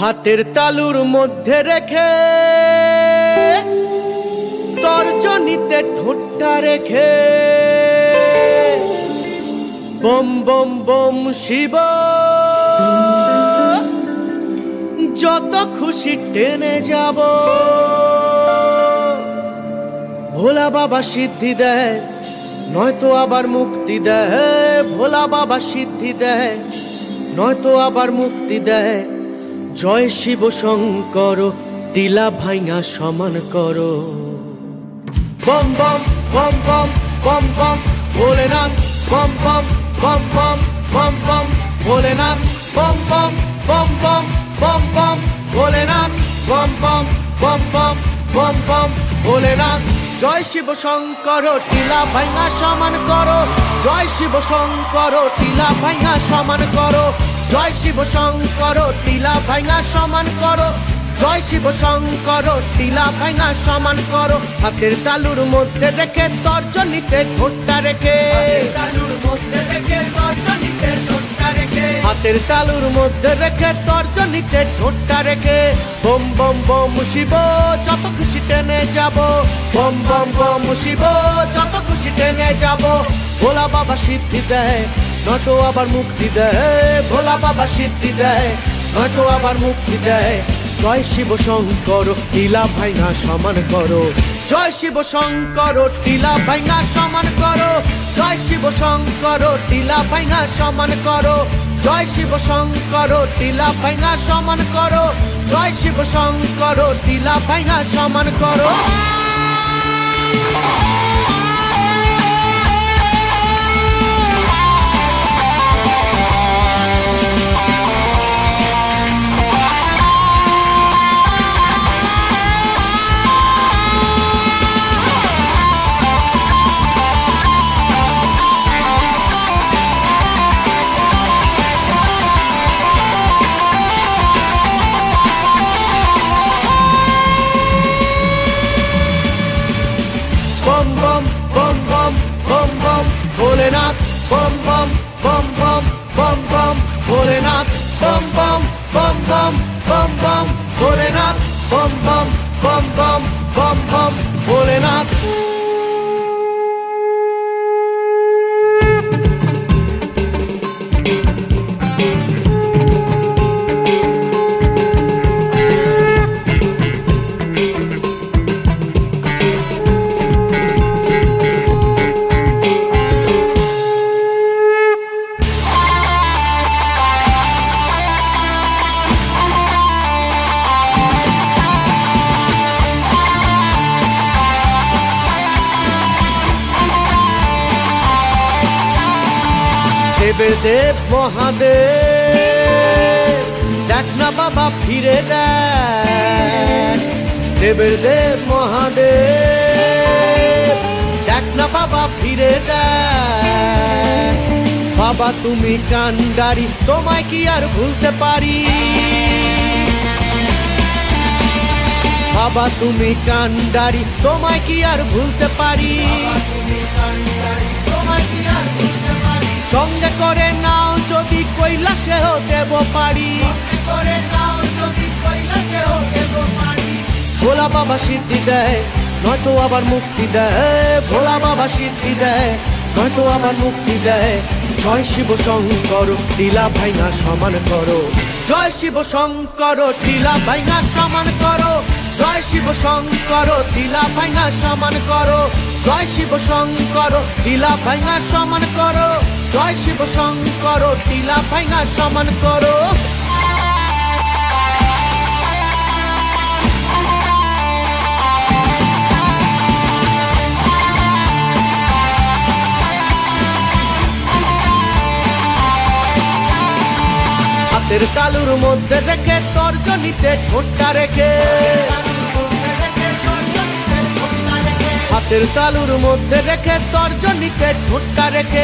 হাতের তালুর মধ্যে রেখে তর্জনীতে ঠোঁটটা রেখে বম বম বম শিব যত খুশি টেনে যাব। ভোলা বাবা সিদ্ধি দেয় নয়তো আবার মুক্তি দেয়। ভোলা বাবা সিদ্ধি দেয় নয়তো আবার মুক্তি দেয়। জয় শিব শঙ্কর টিলা ভাইঙা সমান করো। বম বম বম বম বম বম ভোলেনাথ বম বম বম বম বম বম ভোলেনাথ বম বম বম বম বম বম ভোলেনাথ বম বম বম বম বম বম ভোলেনাথ। জয় শিব শঙ্কর টিলা ভাইঙা সমান করো। জয় শিব শঙ্কর টিলা ভাইঙা সমান করো। জয় শিব শঙ্কর টিলা ভাইঙা সমান করো। জয় শিব শঙ্কর টিলা ভাইঙা সমান করো। হাতের তালুর মধ্যে রেখে তর্জনীতে ঠোঁটটা রেখে। হাতের তালুর মধ্যে রেখে তর্জনীতে ঠোঁটটা রেখে বম বম বম শিব যত খুশি টেনে যাব। বম বম বম শিব যত খুশি টেনে যাব। ভোলা বাবা সিদ্ধি দেয় নয়তো আবার মুক্তি দেয়। ভোলা বাবা সিদ্ধি দেয় নয়তো আবার মুক্তি দেয়। জয় শিব শঙ্কর টিলা ভাইঙা সমান করো। জয় শিব শঙ্কর টিলা ভাইঙা সমান করো। জয় শিব শঙ্কর টিলা ভাইঙা সমান করো। জয় শিব শঙ্কর টিলা ভাইঙা সমান করো। জয় শিব শঙ্কর টিলা ভাইঙা সমান করো। বম বম বম বম বম বম ভোলেনাথ বম বম বম বম বম বম ভোলেনাথ বম বম বম বম বম বম ভোলেনাথ বম বম বম বম বম বম ভোলেনাথ। দেবের দেব মহাদেব দেখ না বাবা ফিরে দেখ। দেবের দেব মহাদেব দেখ না বাবা ফিরে দেখ। বাবা তুমি কান্ডারি তোমায় কি আর ভুলতে পারি। বাবা তুমি কান্ডারি তোমায় কি আর ভুলতে পারি। সঙ্গে করে নাও যদি কৈলাসেও দেব পারি। ভোলা বাবা সিদ্ধি দেয় নয়তো আবার মুক্তি দেয়। ভোলা বাবা সিদ্ধি দেয় নয়তো আবার মুক্তি দেয়। জয় শিব শঙ্কর টিলা ভাইঙা সমান করো। জয় শিব শঙ্কর টিলা ভাইঙা সমান করো। জয় শিব শঙ্কর টিলা ভাইঙা সমান করো। জয় শিব শঙ্কর টিলা ভাইঙা সমান করো। জয় শিব শঙ্কর টিলা ভাইঙা সমান করো। হাতের তালুর মধ্যে রেখে তর্জনীতে ঠোঁটটা রেখে। হাতের তালুর মধ্যে রেখে তর্জনীতে ঠোঁটটা রেখে